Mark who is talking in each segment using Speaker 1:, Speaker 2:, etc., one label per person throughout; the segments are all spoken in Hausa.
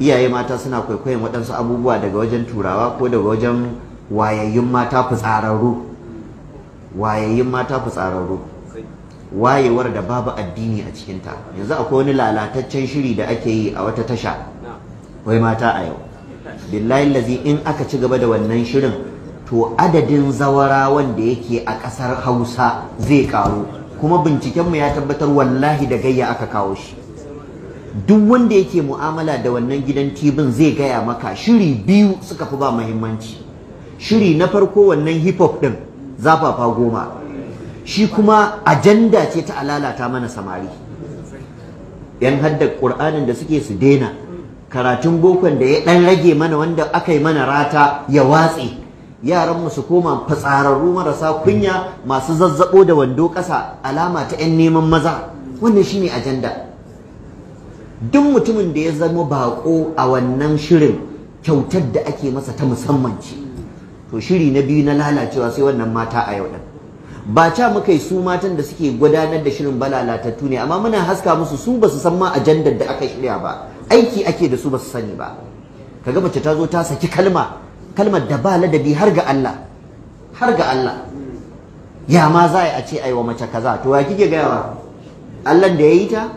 Speaker 1: iyaye mata suna kwaikwayon waɗansu abubuwa daga wajen turawa ko daga wajen wayayyun mata fitsararru wayewar da babu addini a cikinta. Yanzu akwai wani lalataccen shiri da ake yi a wata tasha wai mata a yau, billahi lazi in aka ci gaba da wannan shirin to adadin zawarawan da yake a ƙasar Hausa zai ƙaru, kuma bincikenmu ya tabbatar wallahi da gayya aka kawo shi. Duk wanda yake mu'amala da wannan gidan tibin zai gaya maka shiri biyu suka fi ba muhimmanci. Shiri na farko wannan hip hop din zafafa goma, shi kuma ajanda ce ta alalata mana samari. Yan hadda Qur'anin da suke su daina, karatun bokon da ya dan rage mana wanda aka yi mana rata ya watse, yaran mu su koma fitsararru marasa kunya masu zazzabo da wando ƙasa, alama ta 'yan neman maza. Wannan shine ajanda. Duk mutumin da ya zama bako a wannan shirin, kyautar da ake masa ta musamman ce. To shiri na biyu na lalacewa sai wannan mata a yau din. Ba ca muka yi su matan da suke gudanar da shirin balalatattu ne, amma muna haska musu su basu san ma ajandar da aka shirya ba, aiki ake da su basu sani ba. Kaga mace ta zo ta saki kalmar da ba ladabi har ga Allah, ya ma za a ce ai wa mace kaza, to wa kike gaya wa Allah da ya yi ta?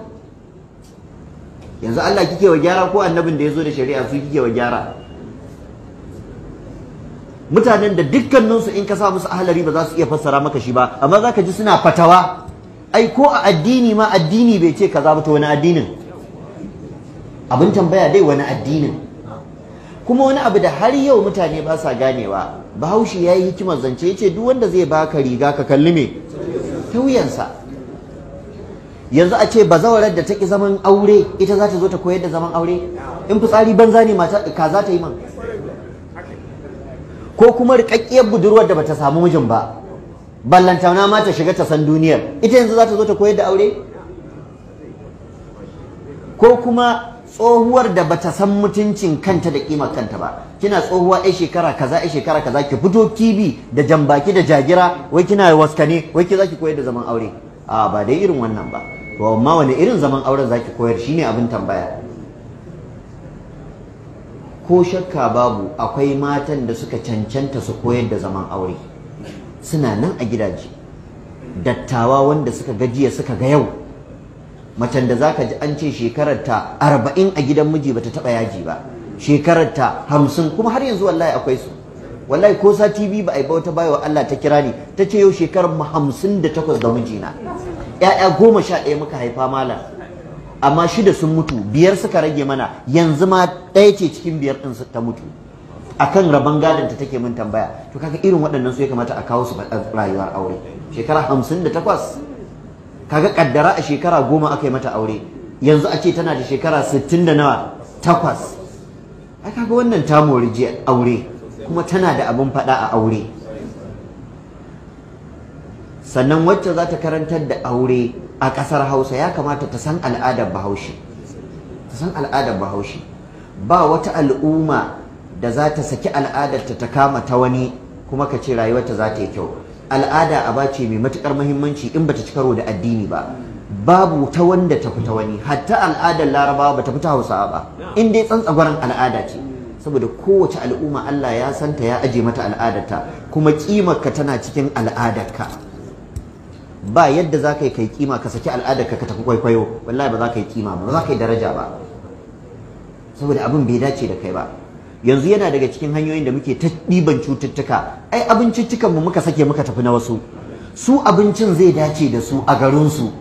Speaker 1: Yanzu Allah kike wa gyara ko annabin da ya zo da shari'a su kike wa gyara? Mutanen da dukkaninsu in ka sa musu ahlari ba za su iya fassara maka shi ba, amma za ka ji suna fatawa. Ai ko a addini ma addini bai ce kaza ba, to wani addinin? Abin tambaya dai wani addinin? Kuma wani abu da har yau mutane ba sa ganewa, Bahaushe ya yi hikimar zance, ya ce duk wanda zai baka riga ka kalli me ta wuyansa. Yanzu a ce bazawarar da ta ki zaman aure ita za ta zo ta koyar da zaman aure? In fitsari banza ne mata ka za ta yi man? Ko kuma rikakkiyar budurwar da bata samu mijin ba, ballantana ma ta shiga ta san duniyar, ita yanzu za ta zo ta koyar da aure? Ko kuma tsohuwar da bata san mutuncin kanta da kimar kanta ba, kina tsohuwa ai shekara kaza ki fito kibi da jambaki da jagira, wai kina waskane, wai ki zaki koyar da zaman aure? A ba dai irin wannan ba. To amma wani irin zaman auren zaki koyar shine abin tambaya. Ko shakka babu akwai matan da suka cancanta su koyar da zaman aure, suna nan a gidaje, dattawa wanda suka gajiya suka ga yau. Macen da zaka ji an ce shekararta 40 a gidan miji bata taba yaji ba, shekararta 50, kuma har yanzu wallahi akwai su. Wallahi ko sati biyu ba ai ba, wata baiwa Allah ta kira ni ta ce yau shekarar mu 58 da mijina, 'ya'ya 11 muka haifa malam, amma 6 sun mutu, 5 suka rage mana, yanzu ma 1 ce cikin 5 din ta mutu. Akan rabon gadon ta take min tambaya. To kaga irin waɗannan su ya kamata a kawo su rayuwar aure. Shekara 58, kaga kaddara a shekara 10 aka yi mata aure, yanzu a ce tana da shekara 60 da nawa 8. Ai kaga wannan ta mori aure, kuma tana da abin faɗa a aure. Sannan wacce za ta karantar da aure a ƙasar Hausa ya kamata ta san al'adar Bahaushe. Ba wata al'umma da za ta saki al'adarta ta kama ta wani kuma ka ce rayuwarta za ta yi kyau. Al'ada aba ce mai matuƙar muhimmanci in bata ci karo da addini ba. Babu ta wanda ta fita wani, hatta al'adar Larabawa bata fita Hausawa ba, in dai tsantsagwaron al'ada ce. Saboda kowace al'umma Allah ya santa, ya aje mata al'adarta, kuma ƙimarka tana cikin al'adarka. Ba yadda za ka yi kai kima ka saki al'adarka ka tafi kwaikwayo, wallahi ba za ka yi kima ba za ka yi daraja ba, saboda abin bai dace da kai ba. Yanzu yana daga cikin hanyoyin da muke ta ɗiban cututtuka. Ai abinciccikan mu muka sake muka tafi na wasu, su abincin zai dace da su a garinsu,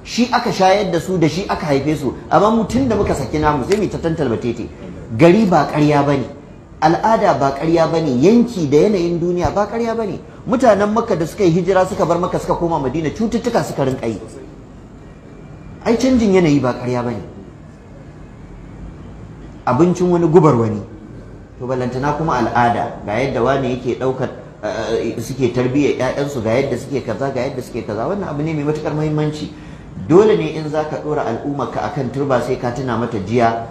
Speaker 1: shi aka shayar da su, da shi aka haife su, amma mu tun da muka saki namu sai mu ta tantalbatete. Gari ba ƙarya bane, al'ada ba ƙarya bane, yanki da yanayin duniya ba ƙarya bane. Mutanen Makka da suka yi hijira suka bar Makka suka koma Madina, cututtuka suka rinka yi. Ai canjin yanayi ba ƙarya bane. Abincin wani gubar wani. To ballantana kuma al'ada, ga yadda wani yake ɗaukar suke tarbiyyar ƴaƴansu, ga yadda suke kaza, ga yadda suke kaza. Wannan abu ne mai matuƙar muhimmanci. Dole ne in zaka ɗora al'ummarka akan turba sai ka tuna mata jiya,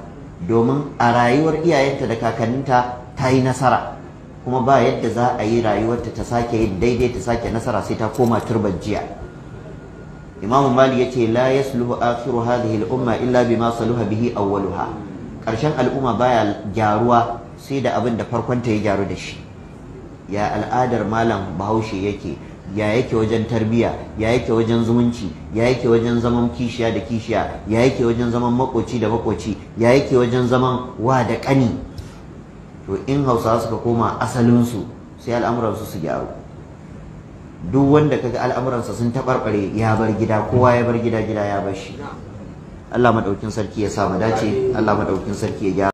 Speaker 1: domin a rayuwar iyayenta da kakanninta ta yi nasara, kuma ba yadda za a yi rayuwarta ta sake yin daidai, ta sake nasara sai ta koma turbar jiya. Imam Malik yace la yasluhu akhiru hadhihi al-umma illa bima saluha bihi awwaluha. ƙarshen al'umma baya gyaruwa sai da abin da farkonta ya gyaru da shi. Ya al'adar malam Bahaushe yake, ya yake wajen tarbiya, ya yake wajen zumunci, ya yake wajen zaman kishiya da kishiya, ya yake wajen zaman makoci da makoci, ya yake wajen zaman wa da ƙani. To in Hausawa suka koma asalinsu sai al'amuransu su gyaru. Duk wanda kaga al'amuransa sun taɓarɓare ya bar gida, kowa ya bar gida, gida ya bar shi. Allah maɗaukin sarki ya sa mu dace, Allah maɗaukin sarki ya gyara.